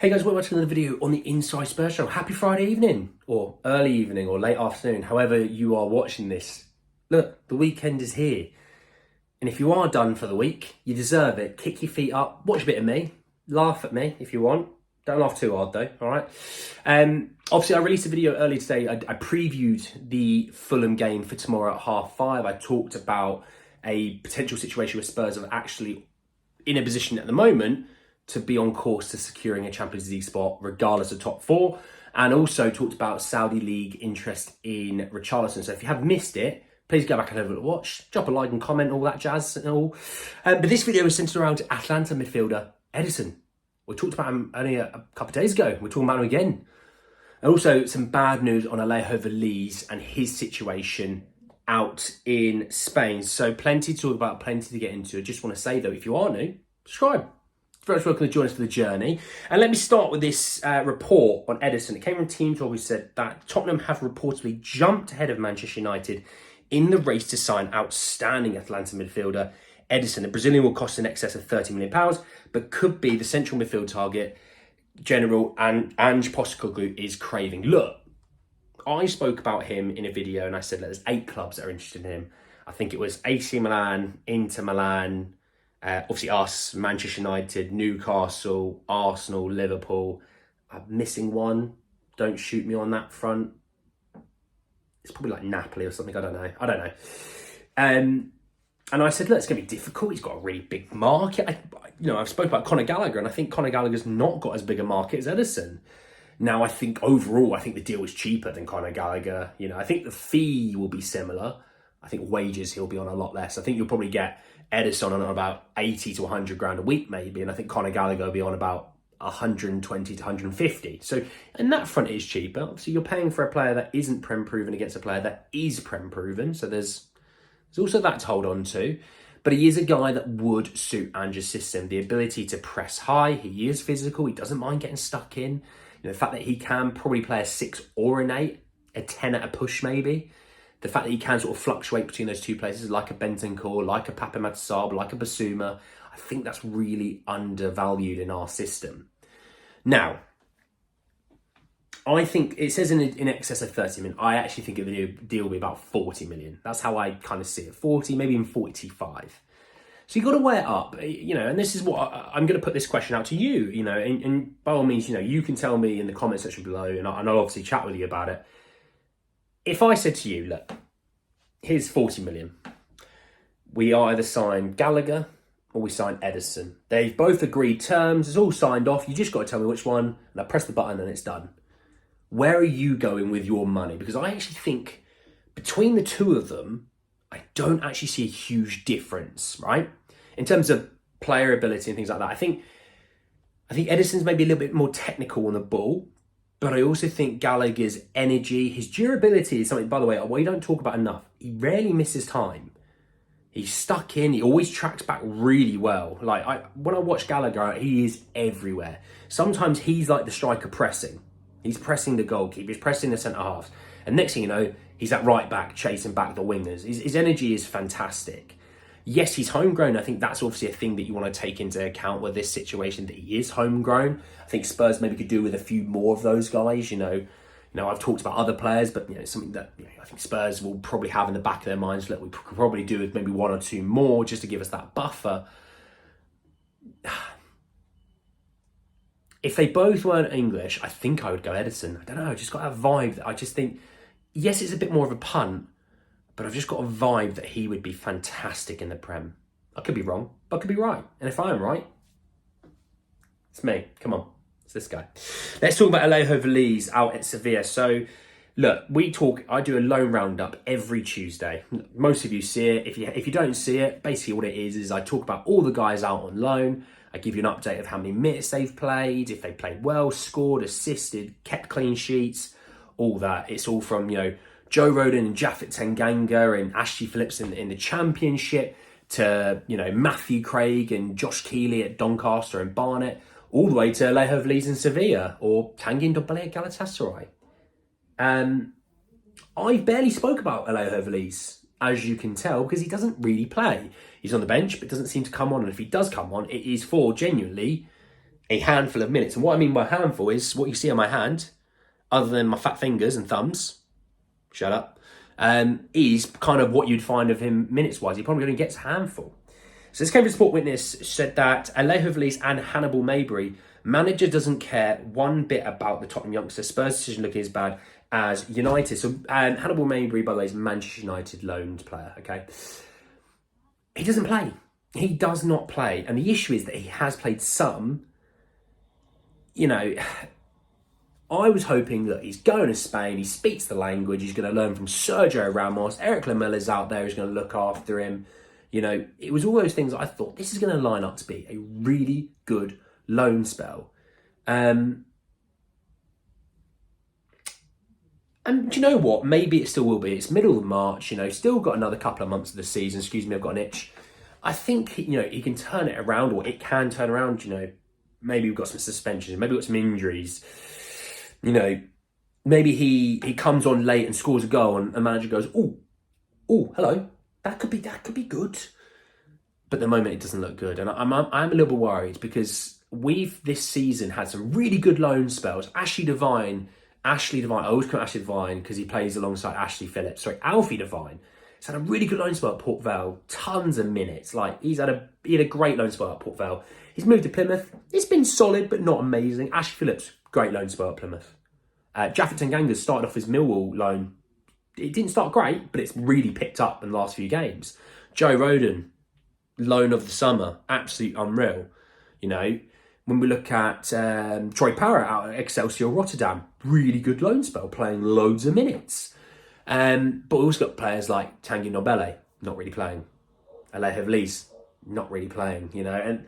Hey guys, welcome to another video on the Inside Spurs Show. Happy Friday evening, or early evening, or late afternoon, however you are watching this. Look, the weekend is here. And if you are done for the week, you deserve it. Kick your feet up, watch a bit of me, laugh at me if you want. Don't laugh too hard though, all right? Obviously, I released a video earlier today. I previewed the Fulham game for tomorrow at 5:30. I talked about a potential situation where Spurs are actually in a position at the moment to be on course to securing a Champions League spot, regardless of top four. And also talked about Saudi League interest in Richarlison. So if you have missed it, please go back and have a watch. Drop a like and comment, all that jazz and all. But this video is centered around Atalanta midfielder Edison. We talked about him only a couple of days ago. We're talking about him again. And also some bad news on Alo Valiz and his situation out in Spain. So plenty to talk about, plenty to get into. I just want to say though, if you are new, subscribe. Very much welcome to join us for the journey. And let me start with this report on Edison. It came from Team Talk, who said that Tottenham have reportedly jumped ahead of Manchester United in the race to sign outstanding Atalanta midfielder Edison. The Brazilian will cost in excess of £30 million, but could be the central midfield target General and Ange Postecoglou is craving. Look, I spoke about him in a video and I said that there's 8 clubs that are interested in him. I think it was AC Milan, Inter Milan, obviously us, Manchester United, Newcastle, Arsenal, Liverpool. I'm missing one. Don't shoot me on that front. It's probably like Napoli or something. I don't know. And I said, look, it's going to be difficult. He's got a really big market. I've spoken about Conor Gallagher, and I think Conor Gallagher's not got as big a market as Edison. Now, I think overall, the deal is cheaper than Conor Gallagher. I think the fee will be similar. I think wages he'll be on a lot less. I think you'll probably get Edison on about 80 to 100 grand a week maybe, and I think Conor Gallagher will be on about 120 to 150. So in that front it is cheaper. Obviously you're paying for a player that isn't Prem proven against a player that is Prem proven. So there's also that to hold on to. But he is a guy that would suit Ange's system. The ability to press high, he is physical, he doesn't mind getting stuck in. The fact that he can probably play a 6 or an 8, a 10 at a push maybe. The fact that he can sort of fluctuate between those two places, like a Bentancur, like a Pape Matsab, like a Basuma, I think that's really undervalued in our system. Now, I think it says in excess of 30 million. I actually think the deal will be about 40 million. That's how I kind of see it. 40, maybe even 45. So you've got to weigh it up, and this is what I'm going to put this question out to you, and by all means, you can tell me in the comment section below, and I'll obviously chat with you about it. If I said to you, look, here's 40 million. We either sign Gallagher or we sign Edison. They've both agreed terms. It's all signed off. You just got to tell me which one. And I press the button and it's done. Where are you going with your money? Because I actually think between the two of them, I don't actually see a huge difference, right? In terms of player ability and things like that. I think Edison's maybe a little bit more technical on the ball. But I also think Gallagher's energy, his durability is something, by the way, we don't talk about enough. He rarely misses time. He's stuck in. He always tracks back really well. When I watch Gallagher, he is everywhere. Sometimes he's like the striker pressing. He's pressing the goalkeeper. He's pressing the centre-halves. And next thing you know, he's at right back, chasing back the wingers. His energy is fantastic. Yes, he's homegrown. I think that's obviously a thing that you want to take into account with this situation, that he is homegrown. I think Spurs maybe could do with a few more of those guys. I've talked about other players, but something that I think Spurs will probably have in the back of their minds that we could probably do with maybe 1 or 2 more just to give us that buffer. If they both weren't English, I think I would go Edison. I don't know, I just got that vibe that I just think, yes, it's a bit more of a punt, but I've just got a vibe that he would be fantastic in the Prem. I could be wrong, but I could be right. And if I am right, it's me. Come on, it's this guy. Let's talk about Alo Valiz out at Sevilla. So, look, I do a loan roundup every Tuesday. Most of you see it. If you don't see it, basically what it is I talk about all the guys out on loan. I give you an update of how many minutes they've played, if they played well, scored, assisted, kept clean sheets, all that. It's all from, Joe Rodon and Japhet Tanganga and Ashley Phillips in the Championship to, Matthew Craig and Josh Keeley at Doncaster and Barnet, all the way to Alo Valiz in Sevilla or Tanguy Ndombele at Galatasaray. I barely spoke about Alo Valiz, as you can tell, because he doesn't really play. He's on the bench, but doesn't seem to come on. And if he does come on, it is for genuinely a handful of minutes. And what I mean by handful is what you see on my hand, other than my fat fingers and thumbs, shut up, is kind of what you'd find of him minutes-wise. He probably only gets a handful. So this Cambridge Sport Witness said that Alo Valiz and Hannibal Mabry, manager doesn't care one bit about the Tottenham youngster. Spurs' decision looking as bad as United. So Hannibal Mabry, by the way, is Manchester United loaned player, okay? He doesn't play. He does not play. And the issue is that he has played some. You know, I was hoping that he's going to Spain, he speaks the language, he's going to learn from Sergio Ramos, Eric Lamella's out there, he's going to look after him. You know, it was all those things that I thought, this is going to line up to be a really good loan spell. And do you know what? Maybe it still will be. It's middle of March, you know, still got another couple of months of the season. Excuse me, I've got an itch. I think, you know, he can turn it around, or it can turn around, you know. Maybe we've got some suspensions, maybe we've got some injuries. You know, maybe he comes on late and scores a goal and a manager goes, oh, hello, that could be good. But at the moment it doesn't look good. And I'm a little bit worried because we've this season had some really good loan spells. Ashley Devine, I always call him Ashley Devine because he plays alongside Ashley Phillips. Sorry, Alfie Devine. He's had a really good loan spell at Port Vale, tons of minutes. Like he had a great loan spell at Port Vale. He's moved to Plymouth. It's been solid, but not amazing. Ashley Phillips, great loan spell at Plymouth. Jaffet Tanganga started off his Millwall loan. It didn't start great, but it's really picked up in the last few games. Joe Roden, loan of the summer, absolute unreal. You know, when we look at Troy Parrott out at Excelsior Rotterdam, really good loan spell, playing loads of minutes. But we also got players like Tanguy Ndombele, not really playing. Alo Valiz, not really playing, you know. And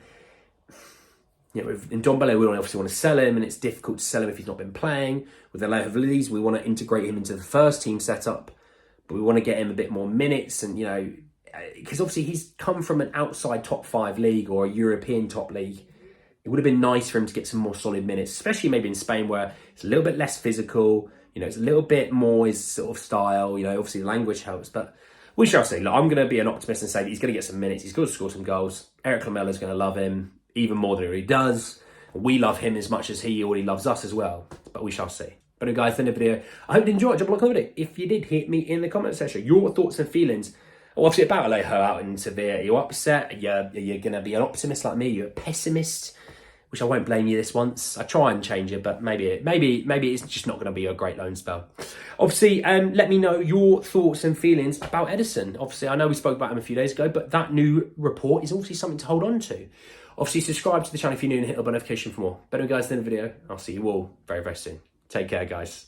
you know, in Ndombele, we obviously want to sell him, and it's difficult to sell him if he's not been playing. With Alo Valiz, we want to integrate him into the first team setup, but we want to get him a bit more minutes, and you know, because obviously he's come from an outside top 5 league or a European top league. It would have been nice for him to get some more solid minutes, especially maybe in Spain where it's a little bit less physical. You know, it's a little bit more his sort of style. You know, obviously the language helps, but we shall see. Look, I'm going to be an optimist and say that he's going to get some minutes. He's going to score some goals. Eric Lamella's going to love him even more than he already does. We love him as much as he already loves us as well, but we shall see. But guys, in the video, I hope you enjoyed. Drop a like on the video. If you did, hit me in the comment section. Your thoughts and feelings. Obviously, about Alo out in Sevilla. Are you upset? Are you going to be an optimist like me? You're a pessimist, which I won't blame you this once. I try and change it, but maybe it's just not going to be a great loan spell. Obviously, let me know your thoughts and feelings about Edison. Obviously, I know we spoke about him a few days ago, but that new report is obviously something to hold on to. Obviously, subscribe to the channel if you're new and hit the notification for more. But guys, in the video, I'll see you all very, very soon. Take care, guys.